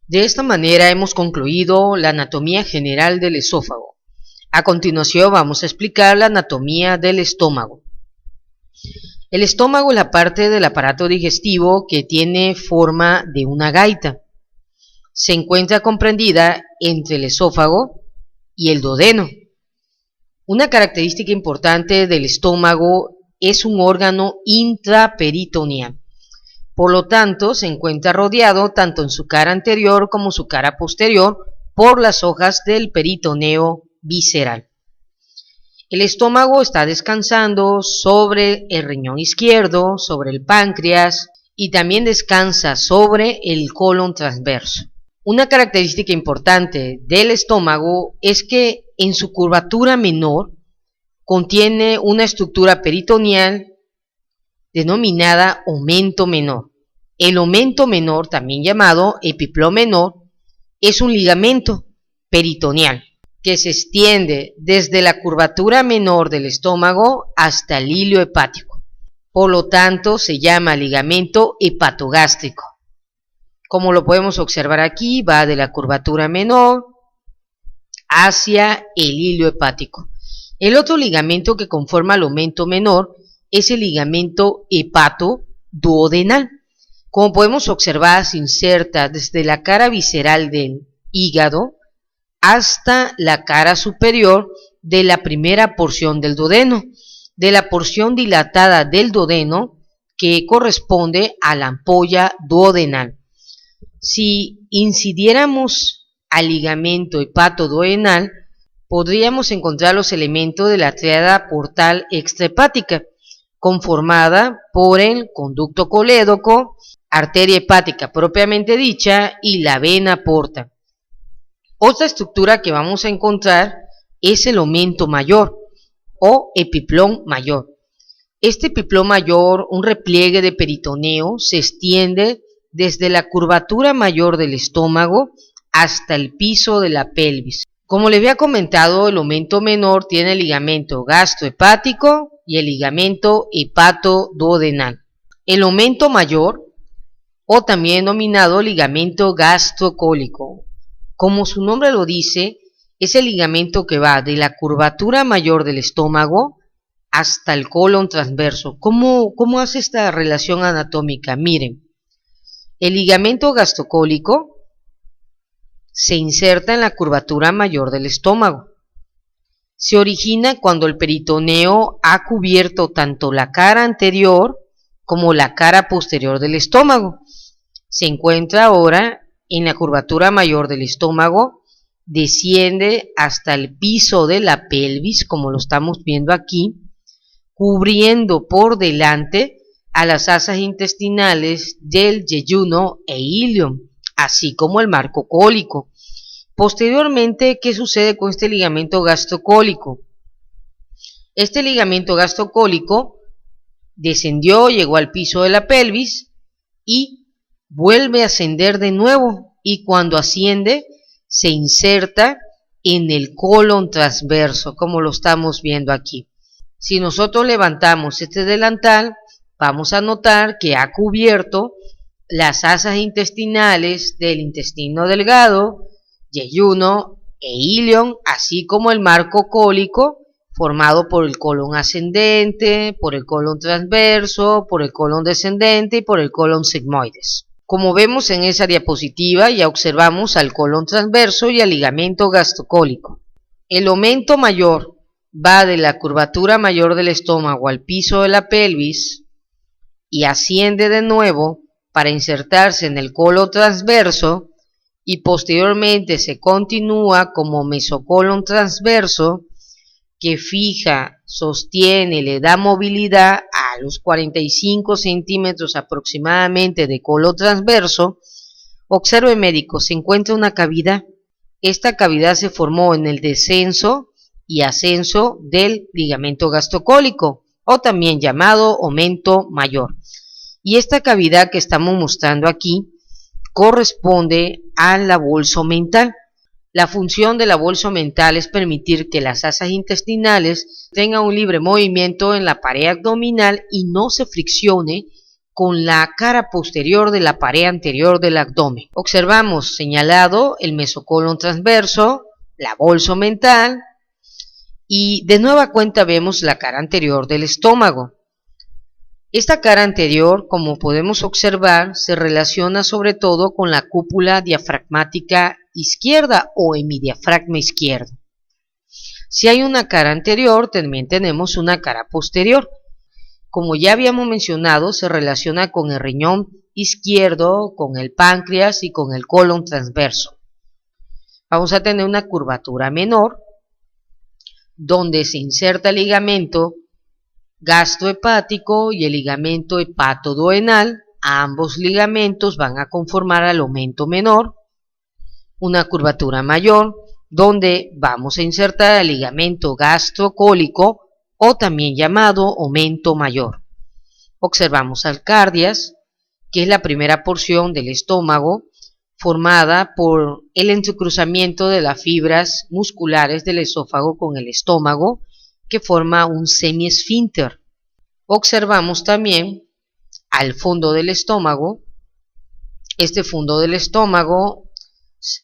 De esta manera hemos concluido la anatomía general del esófago. A continuación vamos a explicar la anatomía del estómago. El estómago es la parte del aparato digestivo que tiene forma de una gaita. Se encuentra comprendida entre el esófago y el duodeno. Una característica importante del estómago es un órgano intraperitoneal. Por lo tanto, se encuentra rodeado tanto en su cara anterior como su cara posterior por las hojas del peritoneo visceral. El estómago está descansando sobre el riñón izquierdo, sobre el páncreas y también descansa sobre el colon transverso. Una característica importante del estómago es que en su curvatura menor contiene una estructura peritoneal denominada omento menor. El omento menor, también llamado epiplón menor, es un ligamento peritoneal que se extiende desde la curvatura menor del estómago hasta el hilio hepático. Por lo tanto, se llama ligamento hepatogástrico. Como lo podemos observar aquí, va de la curvatura menor hacia el hilio hepático. El otro ligamento que conforma el omento menor es el ligamento hepatoduodenal. Como podemos observar, se inserta desde la cara visceral del hígado hasta la cara superior de la primera porción del duodeno, de la porción dilatada del duodeno que corresponde a la ampolla duodenal. Si incidiéramos al ligamento hepatoduodenal, podríamos encontrar los elementos de la tríada portal extrahepática, conformada por el conducto colédoco, arteria hepática propiamente dicha y la vena porta. Otra estructura que vamos a encontrar es el omento mayor o epiplón mayor. Este epiplón mayor, un repliegue de peritoneo, se extiende desde la curvatura mayor del estómago hasta el piso de la pelvis. Como les había comentado, el omento menor tiene el ligamento gastrohepático y el ligamento hepatoduodenal. El omento mayor, o también denominado ligamento gastrocólico, como su nombre lo dice, es el ligamento que va de la curvatura mayor del estómago hasta el colon transverso. ¿Cómo hace esta relación anatómica? Miren, el ligamento gastrocólico se inserta en la curvatura mayor del estómago. Se origina cuando el peritoneo ha cubierto tanto la cara anterior como la cara posterior del estómago. Se encuentra ahora en la curvatura mayor del estómago, desciende hasta el piso de la pelvis, como lo estamos viendo aquí, cubriendo por delante a las asas intestinales del yeyuno e ilion, así como el marco cólico. Posteriormente, ¿qué sucede con este ligamento gastrocólico? Este ligamento gastrocólico descendió, llegó al piso de la pelvis y vuelve a ascender de nuevo, y cuando asciende se inserta en el colon transverso, como lo estamos viendo aquí. Si nosotros levantamos este delantal, vamos a notar que ha cubierto las asas intestinales del intestino delgado, yeyuno e ilion, así como el marco cólico formado por el colon ascendente, por el colon transverso, por el colon descendente y por el colon sigmoides. Como vemos en esa diapositiva, ya observamos al colon transverso y al ligamento gastrocólico. El omento mayor va de la curvatura mayor del estómago al piso de la pelvis y asciende de nuevo para insertarse en el colon transverso, y posteriormente se continúa como mesocolon transverso, que fija, sostiene, le da movilidad a los 45 centímetros aproximadamente de colon transverso. Observe, médico, se encuentra una cavidad. Esta cavidad se formó en el descenso y ascenso del ligamento gastrocólico, o también llamado omento mayor. Y esta cavidad que estamos mostrando aquí corresponde a la bolsa omental. La función de la bolsa omental es permitir que las asas intestinales tengan un libre movimiento en la pared abdominal y no se friccione con la cara posterior de la pared anterior del abdomen. Observamos señalado el mesocolon transverso, la bolsa mental y de nueva cuenta vemos la cara anterior del estómago. Esta cara anterior, como podemos observar, se relaciona sobre todo con la cúpula diafragmática izquierda o hemidiafragma izquierdo. Si hay una cara anterior, también tenemos una cara posterior. Como ya habíamos mencionado, se relaciona con el riñón izquierdo, con el páncreas y con el colon transverso. Vamos a tener una curvatura menor, donde se inserta el ligamento gastrohepático y el ligamento hepatoduodenal. Ambos ligamentos van a conformar al aumento menor. Una curvatura mayor, donde vamos a insertar el ligamento gastrocólico o también llamado aumento mayor. Observamos alcardias, que es la primera porción del estómago, formada por el entrecruzamiento de las fibras musculares del esófago con el estómago, que forma un semiesfínter. Observamos también al fondo del estómago. Este fondo del estómago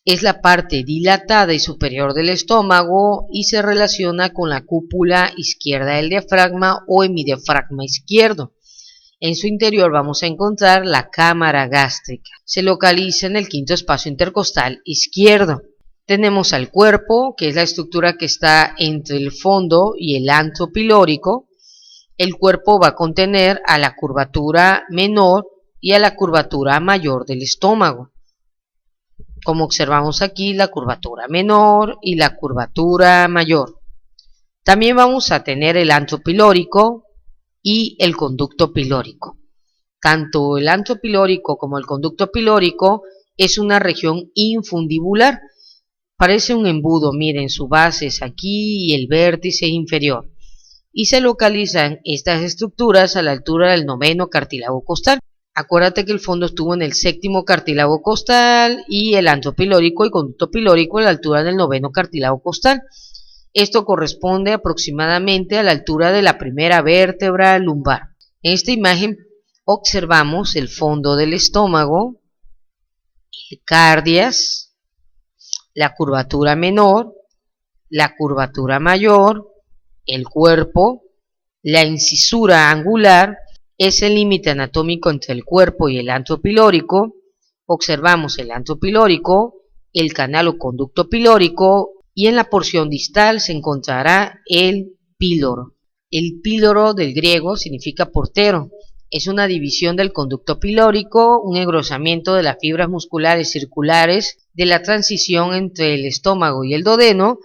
es la parte dilatada y superior del estómago y se relaciona con la cúpula izquierda del diafragma o hemidiafragma izquierdo. En su interior vamos a encontrar la cámara gástrica. Se localiza en el quinto espacio intercostal izquierdo. Tenemos al cuerpo, que es la estructura que está entre el fondo y el antro pilórico. El cuerpo va a contener a la curvatura menor y a la curvatura mayor del estómago. Como observamos aquí, la curvatura menor y la curvatura mayor. También vamos a tener el antro pilórico y el conducto pilórico. Tanto el antro pilórico como el conducto pilórico es una región infundibular. Parece un embudo, miren, su base es aquí y el vértice inferior. Y se localizan estas estructuras a la altura del noveno cartílago costal. Acuérdate que el fondo estuvo en el séptimo cartílago costal y el antro pilórico y conducto pilórico a la altura del noveno cartílago costal. Esto corresponde aproximadamente a la altura de la primera vértebra lumbar. En esta imagen observamos el fondo del estómago, el cardias, la curvatura menor, la curvatura mayor, el cuerpo, la incisura angular, es el límite anatómico entre el cuerpo y el antro pilórico. Observamos el antro pilórico, el canal o conducto pilórico y en la porción distal se encontrará el píloro. El píloro del griego significa portero. Es una división del conducto pilórico, un engrosamiento de las fibras musculares circulares de la transición entre el estómago y el duodeno,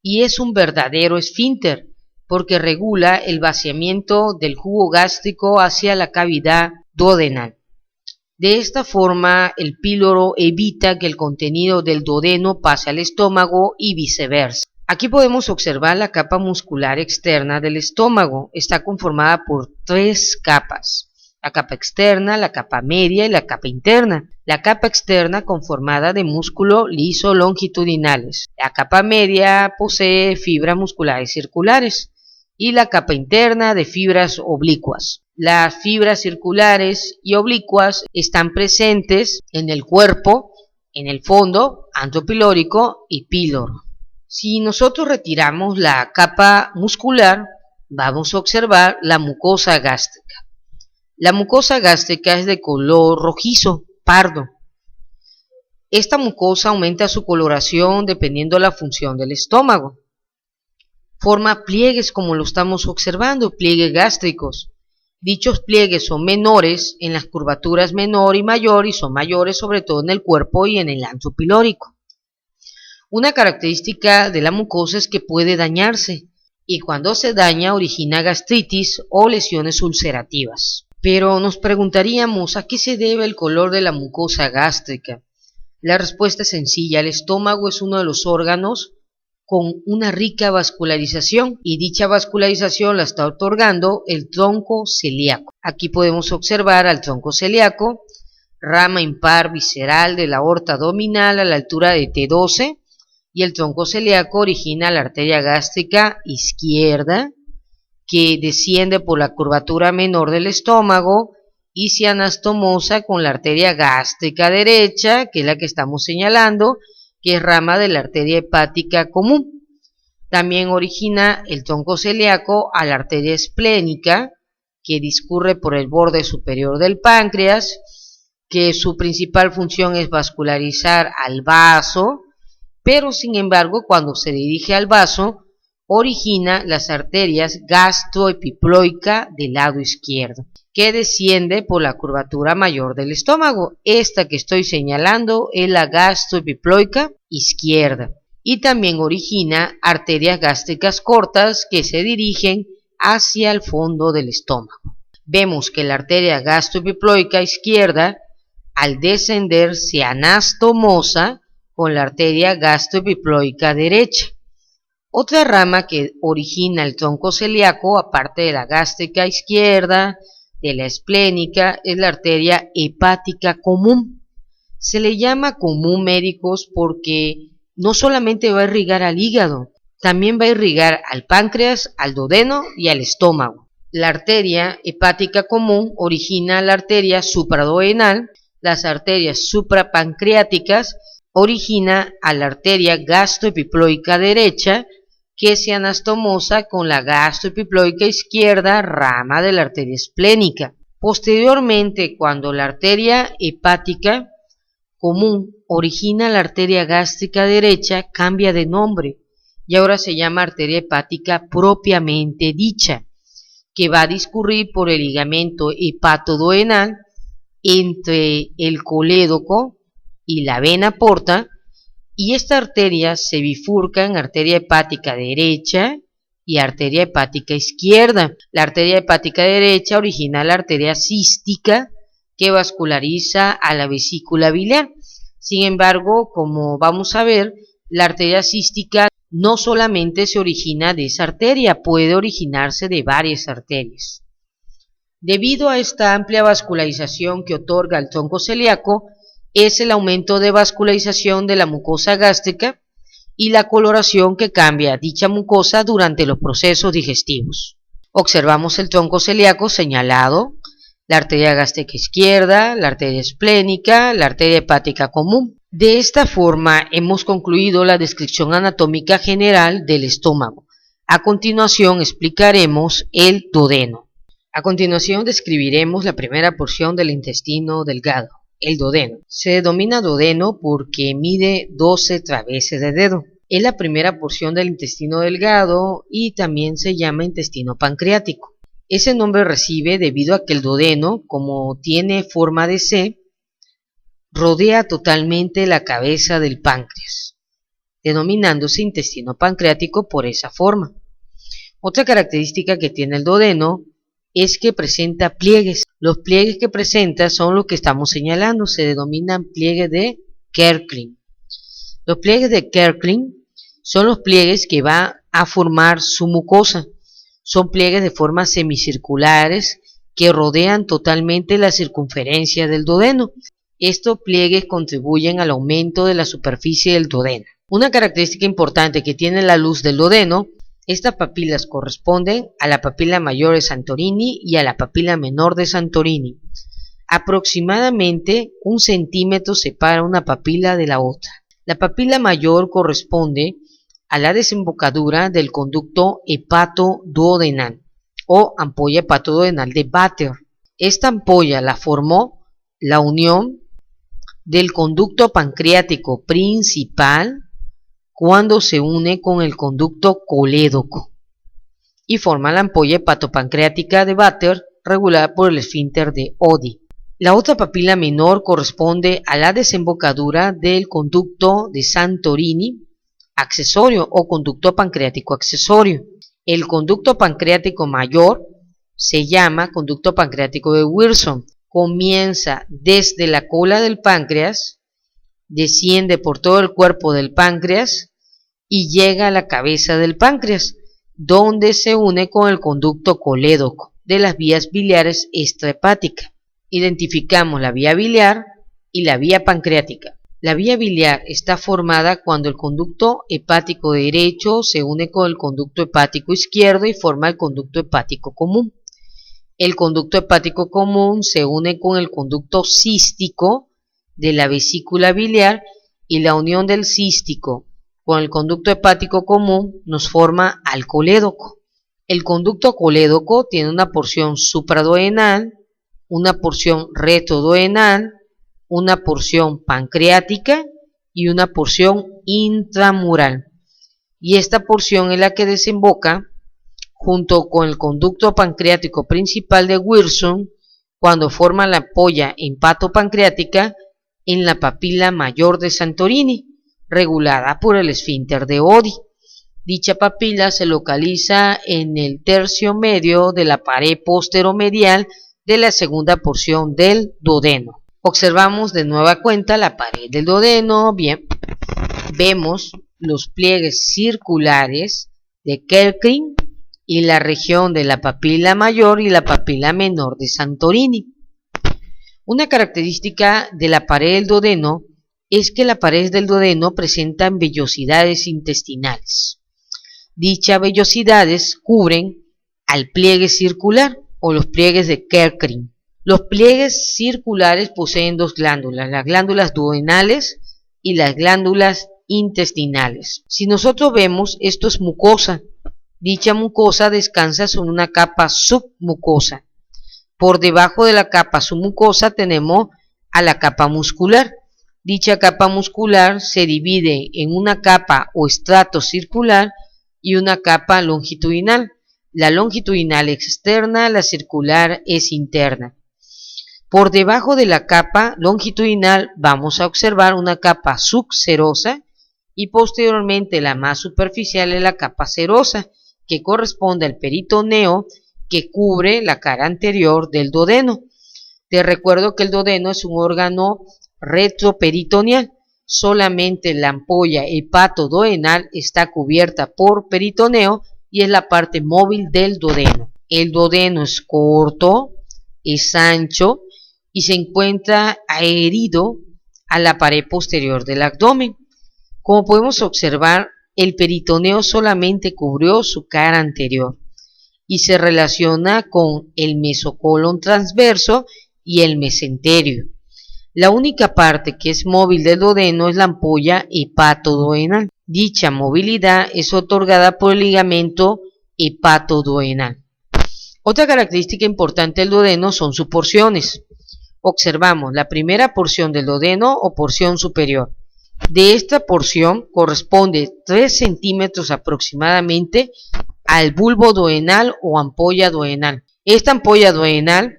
y es un verdadero esfínter porque regula el vaciamiento del jugo gástrico hacia la cavidad duodenal. De esta forma, el píloro evita que el contenido del duodeno pase al estómago y viceversa. Aquí podemos observar la capa muscular externa del estómago. Está conformada por 3 capas. La capa externa, la capa media y la capa interna. La capa externa conformada de músculo liso longitudinales. La capa media posee fibras musculares circulares y la capa interna de fibras oblicuas. Las fibras circulares y oblicuas están presentes en el cuerpo, en el fondo, antro pilórico y píloro. Si nosotros retiramos la capa muscular, vamos a observar la mucosa gástrica. La mucosa gástrica es de color rojizo, pardo. Esta mucosa aumenta su coloración dependiendo de la función del estómago. Forma pliegues como lo estamos observando, pliegues gástricos. Dichos pliegues son menores en las curvaturas menor y mayor y son mayores sobre todo en el cuerpo y en el antro pilórico. Una característica de la mucosa es que puede dañarse y cuando se daña origina gastritis o lesiones ulcerativas. Pero nos preguntaríamos, ¿a qué se debe el color de la mucosa gástrica? La respuesta es sencilla, el estómago es uno de los órganos con una rica vascularización y dicha vascularización la está otorgando el tronco celíaco. Aquí podemos observar al tronco celíaco, rama impar visceral de la aorta abdominal a la altura de T12 y el tronco celíaco origina la arteria gástrica izquierda que desciende por la curvatura menor del estómago y se anastomosa con la arteria gástrica derecha, que es la que estamos señalando, que es rama de la arteria hepática común. También origina el tronco celíaco a la arteria esplénica, que discurre por el borde superior del páncreas, que su principal función es vascularizar al vaso, pero sin embargo cuando se dirige al vaso, origina las arterias gastroepiploica del lado izquierdo, que desciende por la curvatura mayor del estómago. Esta que estoy señalando es la gastroepiploica izquierda. Y también origina arterias gástricas cortas que se dirigen hacia el fondo del estómago. Vemos que la arteria gastroepiploica izquierda, al descender, se anastomosa con la arteria gastroepiploica derecha. Otra rama que origina el tronco celíaco, aparte de la gástrica izquierda, de la esplénica, es la arteria hepática común. Se le llama común, médicos, porque no solamente va a irrigar al hígado, también va a irrigar al páncreas, al duodeno y al estómago. La arteria hepática común origina la arteria supraduodenal, las arterias suprapancreáticas origina a la arteria gastroepiploica derecha, que se anastomosa con la gastroepiploica izquierda, rama de la arteria esplénica. Posteriormente, cuando la arteria hepática común origina la arteria gástrica derecha, cambia de nombre y ahora se llama arteria hepática propiamente dicha, que va a discurrir por el ligamento hepatoduodenal entre el colédoco y la vena porta, y esta arteria se bifurca en arteria hepática derecha y arteria hepática izquierda. La arteria hepática derecha origina la arteria cística que vasculariza a la vesícula biliar. Sin embargo, como vamos a ver, la arteria cística no solamente se origina de esa arteria, puede originarse de varias arterias. Debido a esta amplia vascularización que otorga el tronco celíaco, es el aumento de vascularización de la mucosa gástrica y la coloración que cambia dicha mucosa durante los procesos digestivos. Observamos el tronco celíaco señalado, la arteria gástrica izquierda, la arteria esplénica, la arteria hepática común. De esta forma hemos concluido la descripción anatómica general del estómago. A continuación explicaremos el duodeno. A continuación describiremos la primera porción del intestino delgado, el duodeno. Se denomina duodeno porque mide 12 traveses de dedo. Es la primera porción del intestino delgado y también se llama intestino pancreático. Ese nombre recibe debido a que el duodeno, como tiene forma de C, rodea totalmente la cabeza del páncreas, denominándose intestino pancreático por esa forma. Otra característica que tiene el duodeno es que presenta pliegues. Los pliegues que presenta son los que estamos señalando, se denominan pliegues de Kerkling. Los pliegues de Kerkling son los pliegues que va a formar su mucosa. Son pliegues de formas semicirculares que rodean totalmente la circunferencia del duodeno. Estos pliegues contribuyen al aumento de la superficie del duodeno. Una característica importante que tiene la luz del duodeno, estas papilas corresponden a la papila mayor de Santorini y a la papila menor de Santorini. Aproximadamente 1 centímetro separa una papila de la otra. La papila mayor corresponde a la desembocadura del conducto hepatoduodenal o ampolla hepatoduodenal de Vater. Esta ampolla la formó la unión del conducto pancreático principal cuando se une con el conducto colédoco y forma la ampolla hepatopancreática de Vater regulada por el esfínter de Oddi. La otra papila menor corresponde a la desembocadura del conducto de Santorini accesorio o conducto pancreático accesorio. El conducto pancreático mayor se llama conducto pancreático de Wilson. Comienza desde la cola del páncreas, desciende por todo el cuerpo del páncreas y llega a la cabeza del páncreas, donde se une con el conducto colédoco de las vías biliares extrahepáticas. Identificamos la vía biliar y la vía pancreática. La vía biliar está formada cuando el conducto hepático derecho se une con el conducto hepático izquierdo y forma el conducto hepático común. El conducto hepático común se une con el conducto cístico de la vesícula biliar y la unión del cístico con el conducto hepático común nos forma al colédoco. El conducto colédoco tiene una porción supraduodenal, una porción retroduodenal, una porción pancreática y una porción intramural. Y esta porción es la que desemboca junto con el conducto pancreático principal de Wirsung cuando forma la ampolla hepatopancreática en la papila mayor de Santorini, regulada por el esfínter de Oddi. Dicha papila se localiza en el tercio medio de la pared posteromedial de la segunda porción del duodeno. Observamos de nueva cuenta la pared del duodeno. Bien, vemos los pliegues circulares de Kerckring y la región de la papila mayor y la papila menor de Santorini. Una característica de la pared del duodeno es que la pared del duodeno presenta vellosidades intestinales. Dichas vellosidades cubren al pliegue circular o los pliegues de Kerckring. Los pliegues circulares poseen dos glándulas, las glándulas duodenales y las glándulas intestinales. Si nosotros vemos, esto es mucosa. Dicha mucosa descansa sobre una capa submucosa. Por debajo de la capa submucosa tenemos a la capa muscular. Dicha capa muscular se divide en una capa o estrato circular y una capa longitudinal. La longitudinal es externa, la circular es interna. Por debajo de la capa longitudinal vamos a observar una capa subserosa y posteriormente la más superficial es la capa serosa, que corresponde al peritoneo que cubre la cara anterior del duodeno. Te recuerdo que el duodeno es un órgano retroperitoneal. Solamente la ampolla hepatoduodenal está cubierta por peritoneo y es la parte móvil del duodeno. El duodeno es corto, es ancho y se encuentra adherido a la pared posterior del abdomen. Como podemos observar, el peritoneo solamente cubrió su cara anterior y se relaciona con el mesocolon transverso y el mesenterio. La única parte que es móvil del duodeno es la ampolla hepatoduodenal. Dicha movilidad es otorgada por el ligamento hepatoduodenal. Otra característica importante del duodeno son sus porciones. Observamos la primera porción del duodeno o porción superior. De esta porción corresponde 3 centímetros aproximadamente al bulbo duodenal o ampolla duodenal. Esta ampolla duodenal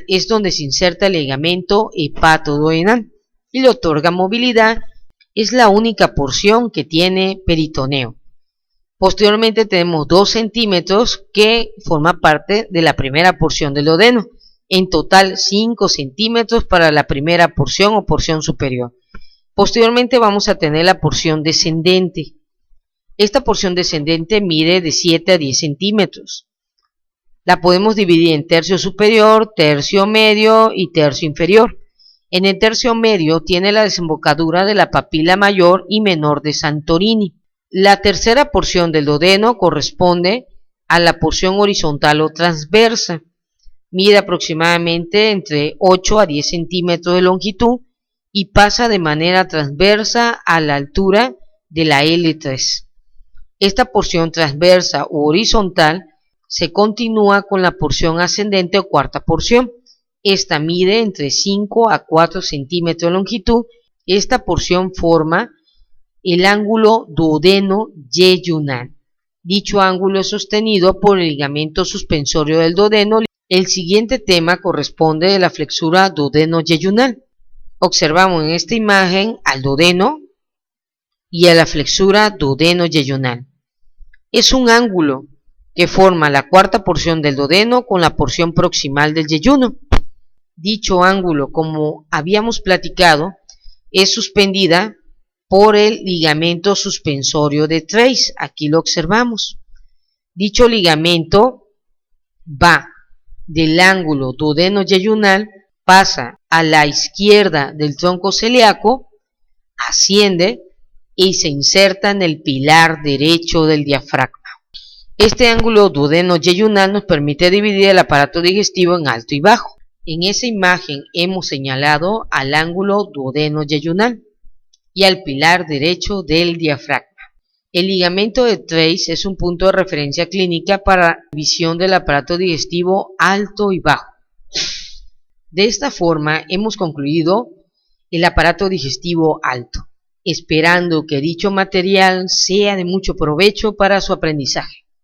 es donde se inserta el ligamento hepatoduodenal y le otorga movilidad. Es la única porción que tiene peritoneo. Posteriormente tenemos 2 centímetros que forma parte de la primera porción del duodeno. En total 5 centímetros para la primera porción o porción superior. Posteriormente vamos a tener la porción descendente. Esta porción descendente mide de 7 a 10 centímetros. La podemos dividir en tercio superior, tercio medio y tercio inferior. En el tercio medio tiene la desembocadura de la papila mayor y menor de Santorini. La tercera porción del duodeno corresponde a la porción horizontal o transversa. Mide aproximadamente entre 8 a 10 centímetros de longitud y pasa de manera transversa a la altura de la L3. Esta porción transversa u horizontal se continúa con la porción ascendente o cuarta porción. Esta mide entre 5 a 4 centímetros de longitud. Esta porción forma el ángulo duodeno-yeyunal. Dicho ángulo es sostenido por el ligamento suspensorio del duodeno. El siguiente tema corresponde a la flexura duodeno-yeyunal. Observamos en esta imagen al duodeno y a la flexura duodeno-yeyunal. Es un ángulo que forma la cuarta porción del duodeno con la porción proximal del yeyuno. Dicho ángulo, como habíamos platicado, es suspendida por el ligamento suspensorio de Treis. Aquí lo observamos. Dicho ligamento va del ángulo duodeno-yeyunal, pasa a la izquierda del tronco celíaco, asciende y se inserta en el pilar derecho del diafragma. Este ángulo duodeno-yeyunal nos permite dividir el aparato digestivo en alto y bajo. En esa imagen hemos señalado al ángulo duodeno-yeyunal y al pilar derecho del diafragma. El ligamento de Treitz es un punto de referencia clínica para la división del aparato digestivo alto y bajo. De esta forma hemos concluido el aparato digestivo alto, esperando que dicho material sea de mucho provecho para su aprendizaje.